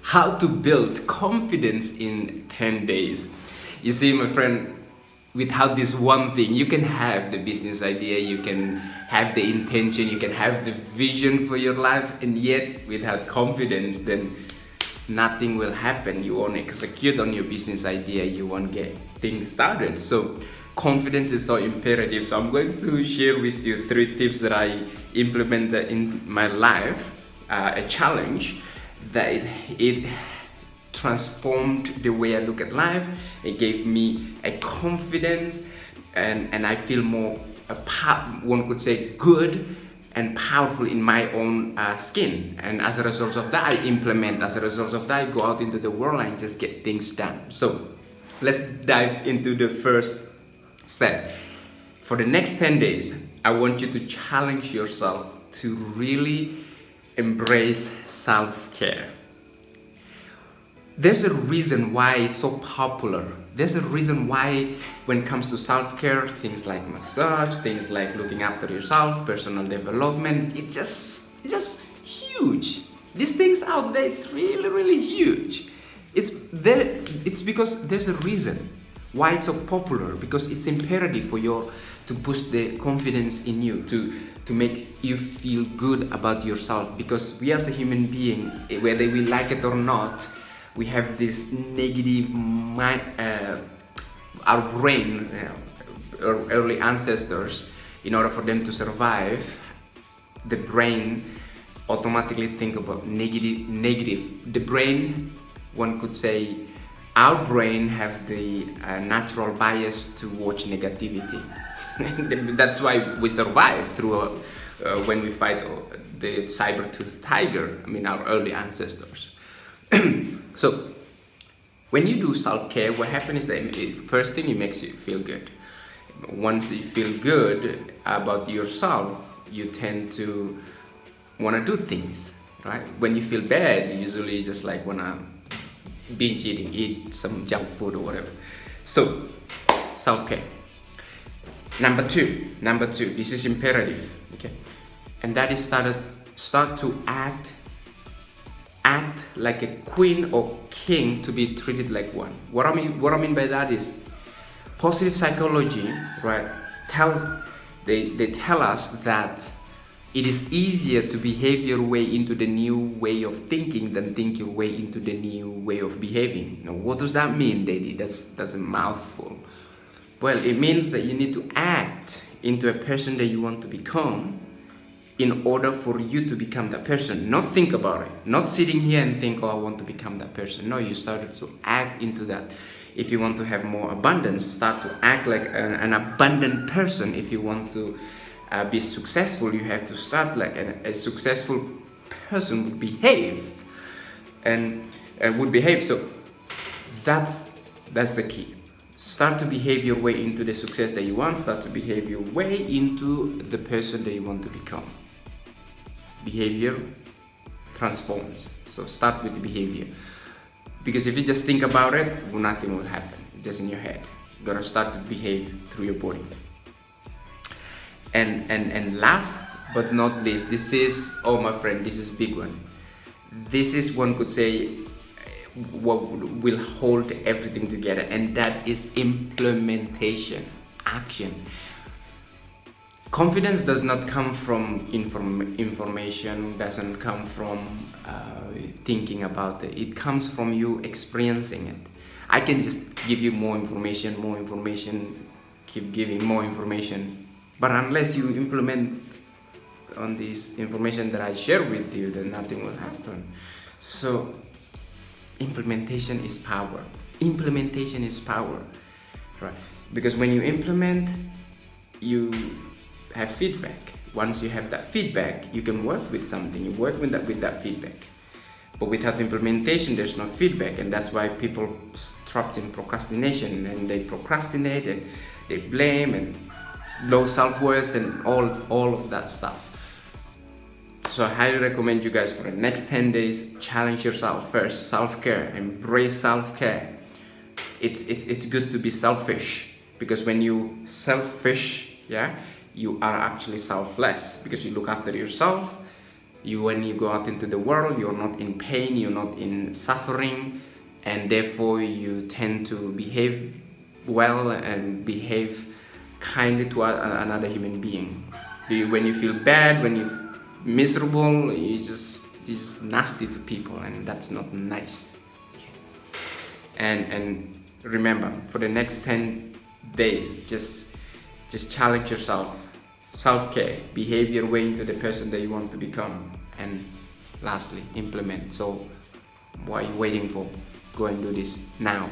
how to build confidence in 10 days. You see, my friend, without this one thing, you can have the business idea, you can have the intention, you can have the vision for your life, and yet without confidence, then nothing will happen. You won't execute on your business idea, you won't get things started. So confidence is so imperative. So I'm going to share with you 3 tips that I implemented in my life, a challenge that it transformed the way I look at life. It gave me a confidence, and I feel more, one could say, good and powerful in my own skin. And as a result of that, I implement. As a result of that, I go out into the world and just get things done. So let's dive into the first step. For the next 10 days, I want you to challenge yourself to really embrace self-care. There's a reason why it's so popular. There's a reason why when it comes to self-care, things like massage, things like looking after yourself, personal development, it's just huge. These things out there, it's really, really huge. It's because there's a reason why it's so popular, because it's imperative for you to boost the confidence in you, to make you feel good about yourself. Because we as a human being, whether we like it or not, we have this negative mind, our brain, our early ancestors, in order for them to survive, the brain automatically think about negative. The brain, one could say, our brain have the natural bias towards negativity. That's why we survive through when we fight the saber-toothed tiger. I mean, our early ancestors. So when you do self-care, what happens is that first thing, it makes you feel good. Once you feel good about yourself, you tend to want to do things, right? When you feel bad, you usually just like want to binge eating, eat some junk food or whatever. So self-care. Number two, this is imperative, okay? And that is start to act like a queen or king to be treated like one. What I mean by that is positive psychology, right? They tell us that it is easier to behave your way into the new way of thinking than think your way into the new way of behaving. Now, what does that mean, Daddy? That's a mouthful. Well, it means that you need to act into a person that you want to become in order for you to become that person. Not think about it. Not sitting here and think, oh, I want to become that person. No, you started to act into that. If you want to have more abundance, start to act like an abundant person. If you want to be successful, you have to start like a successful person would behave. And would behave. So that's the key. Start to behave your way into the success that you want. Start to behave your way into the person that you want to become. Behavior transforms. So start with the behavior. Because if you just think about it, well, nothing will happen. It's just in your head. You gotta start to behave through your body. And last but not least, this is, oh my friend, this is big one. This is, one could say, what will hold everything together, and that is implementation, action. Confidence does not come from information, doesn't come from thinking about it. It comes from you experiencing it. I can just give you more information, keep giving more information, but unless you implement on this information that I share with you, then nothing will happen. So implementation is power. Implementation is power, right? Because when you implement, you have feedback. Once you have that feedback, you can work with something. You work with that feedback. But without implementation, there's no feedback, and that's why people trapped in procrastination, and they procrastinate and they blame and low self-worth and all of that stuff. So I highly recommend you guys for the next 10 days, challenge yourself first. Self-care, embrace self-care. It's good to be selfish, because when you selfish, you are actually selfless, because you look after yourself, When you go out into the world, you're not in pain, you're not in suffering, and therefore you tend to behave well and behave kindly to another human being. When you feel bad, when you're miserable, you're just nasty to people, and that's not nice. Okay. And remember, for the next 10 days, just challenge yourself. Self-care, behave your way into the person that you want to become, and lastly, implement. So what are you waiting for? Go and do this now.